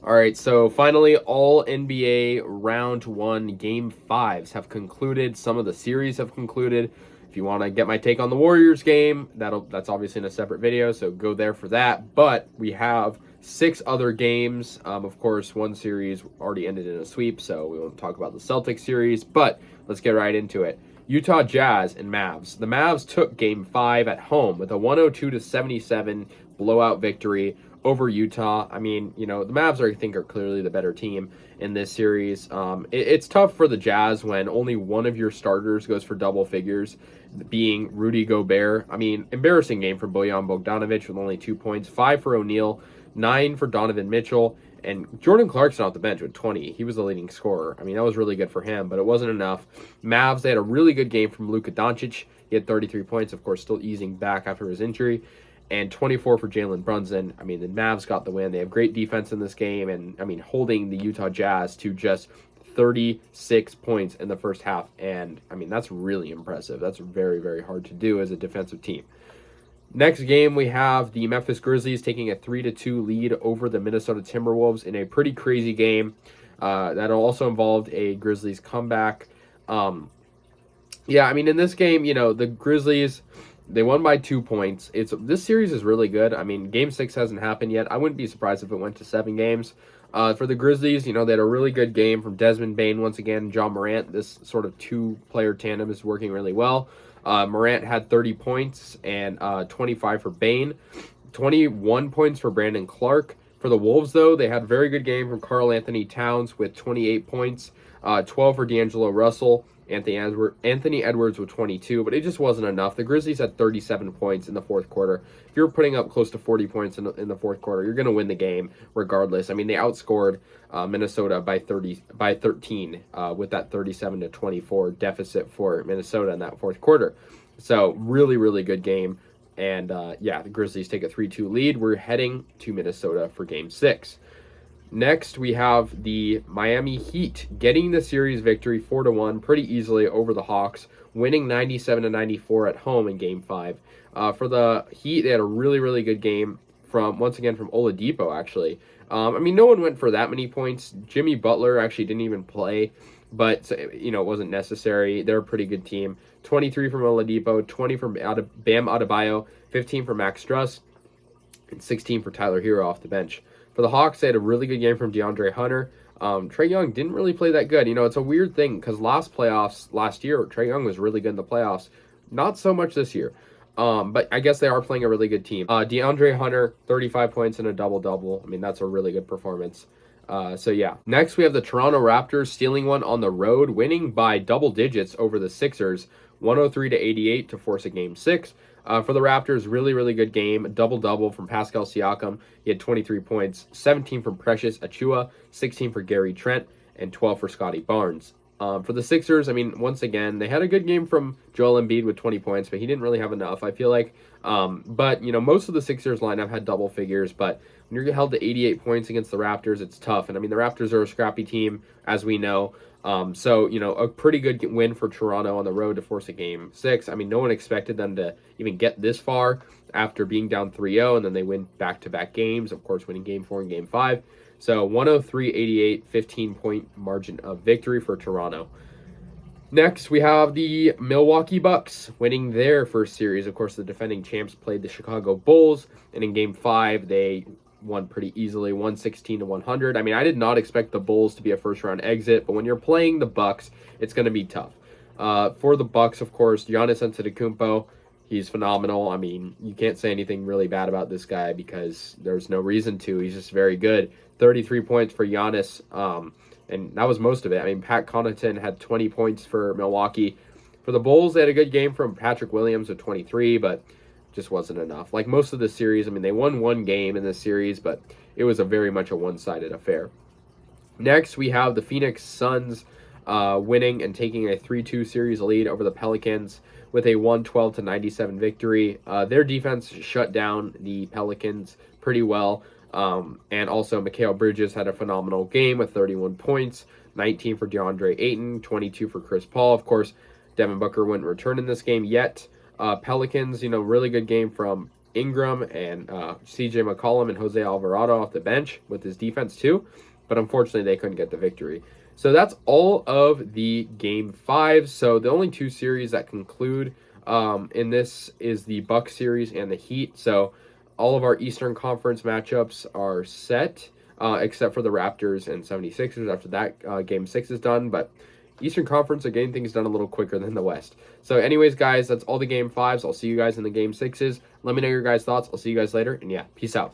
All right, so finally, all NBA round one game fives have concluded. Some of the series have concluded. If you want to get my take on the Warriors game, that's obviously in a separate video, so go there for that. But we have six other games. Of course, one series already ended in a sweep, so we won't talk about the Celtics series. But let's get right into it. Utah Jazz and Mavs. The Mavs took game five at home with a 102-77 blowout victory over Utah. I mean, the Mavs I think are clearly the better team in this series. It's tough for the Jazz when only one of your starters goes for double figures, being Rudy Gobert. I mean, embarrassing game for Bojan Bogdanovic with only 2 points, 5 for O'Neal, 9 for Donovan Mitchell, and Jordan Clarkson off the bench with 20. He was the leading scorer. I mean, that was really good for him, but it wasn't enough. Mavs, they had a really good game from Luka Doncic. He had 33 points, of course, still easing back after his injury, and 24 for Jalen Brunson. I mean, the Mavs got the win. They have great defense in this game, and, I mean, holding the Utah Jazz to just 36 points in the first half, and, I mean, that's really impressive. That's very, very hard to do as a defensive team. Next game, we have the Memphis Grizzlies taking a 3-2 lead over the Minnesota Timberwolves in a pretty crazy game. That also involved a Grizzlies comeback. I mean, in this game, the Grizzlies, they won by 2 points. This series is really good. I mean, Game 6 hasn't happened yet. I wouldn't be surprised if it went to 7 games. For the Grizzlies, they had a really good game from Desmond Bane once again, John Morant. This sort of two-player tandem is working really well. Morant had 30 points and 25 for Bane, 21 points for Brandon Clark. For the Wolves, though, they had a very good game from Karl Anthony Towns with 28 points, 12 for D'Angelo Russell, Anthony Edwards with 22, but it just wasn't enough. The Grizzlies had 37 points in the fourth quarter. If you're putting up close to 40 points in the fourth quarter, you're going to win the game regardless. I mean, they outscored Minnesota by 13 with that 37-24 deficit for Minnesota in that fourth quarter. So really, really good game. And the Grizzlies take a 3-2 lead. We're heading to Minnesota for Game 6. Next, we have the Miami Heat getting the series victory 4-1 pretty easily over the Hawks, winning 97-94 at home in Game 5. For the Heat, they had a really, really good game from Oladipo, actually. I mean, no one went for that many points. Jimmy Butler actually didn't even play, but, it wasn't necessary. They're a pretty good team. 23 from Oladipo, 20 from Bam Adebayo, 15 for Max Struss, and 16 for Tyler Hero off the bench. For the Hawks, they had a really good game from DeAndre Hunter. Trae Young didn't really play that good. It's a weird thing because last year, Trae Young was really good in the playoffs. Not so much this year. But I guess they are playing a really good team. DeAndre Hunter, 35 points and a double-double. I mean, that's a really good performance. Next, we have the Toronto Raptors stealing one on the road, winning by double digits over the Sixers, 103-88 to force a Game 6. For the Raptors, really, really good game. A double-double from Pascal Siakam. He had 23 points, 17 from Precious Achiuwa, 16 for Gary Trent, and 12 for Scotty Barnes. For the Sixers, I mean, once again, they had a good game from Joel Embiid with 20 points, but he didn't really have enough, I feel like. But most of the Sixers lineup had double figures, but when you're held to 88 points against the Raptors, it's tough. And, I mean, the Raptors are a scrappy team, as we know. A pretty good win for Toronto on the road to force a Game 6. I mean, no one expected them to even get this far after being down 3-0, and then they win back-to-back games, of course, winning Game 4 and Game 5. So 103-88, 15-point margin of victory for Toronto. Next, we have the Milwaukee Bucks winning their first series. Of course, the defending champs played the Chicago Bulls, and in Game 5, they won pretty easily, 116-100. I mean, I did not expect the Bulls to be a first-round exit, but when you're playing the Bucks, it's going to be tough. For the Bucks, of course, Giannis Antetokounmpo, he's phenomenal. I mean, you can't say anything really bad about this guy because there's no reason to. He's just very good. 33 points for Giannis, and that was most of it. I mean, Pat Connaughton had 20 points for Milwaukee. For the Bulls, they had a good game from Patrick Williams with 23, but just wasn't enough. Like most of the series, I mean, they won one game in this series, but it was very much a one-sided affair. Next, we have the Phoenix Suns winning and taking a 3-2 series lead over the Pelicans with a 112-97 victory. Their defense shut down the Pelicans pretty well. And also, Mikal Bridges had a phenomenal game with 31 points, 19 for DeAndre Ayton, 22 for Chris Paul. Of course, Devin Booker wouldn't return in this game yet. Pelicans, really good game from Ingram and CJ McCollum and Jose Alvarado off the bench with his defense too, but unfortunately they couldn't get the victory. So that's all of the game 5. So the only 2 series that conclude in this is the Bucks series and the Heat. So all of our Eastern Conference matchups are set, except for the Raptors and 76ers after that game 6 is done. But Eastern Conference are getting things done a little quicker than the West. So anyways, guys, that's all the game 5s. I'll see you guys in the game 6s. Let me know your guys' thoughts. I'll see you guys later. And yeah, peace out.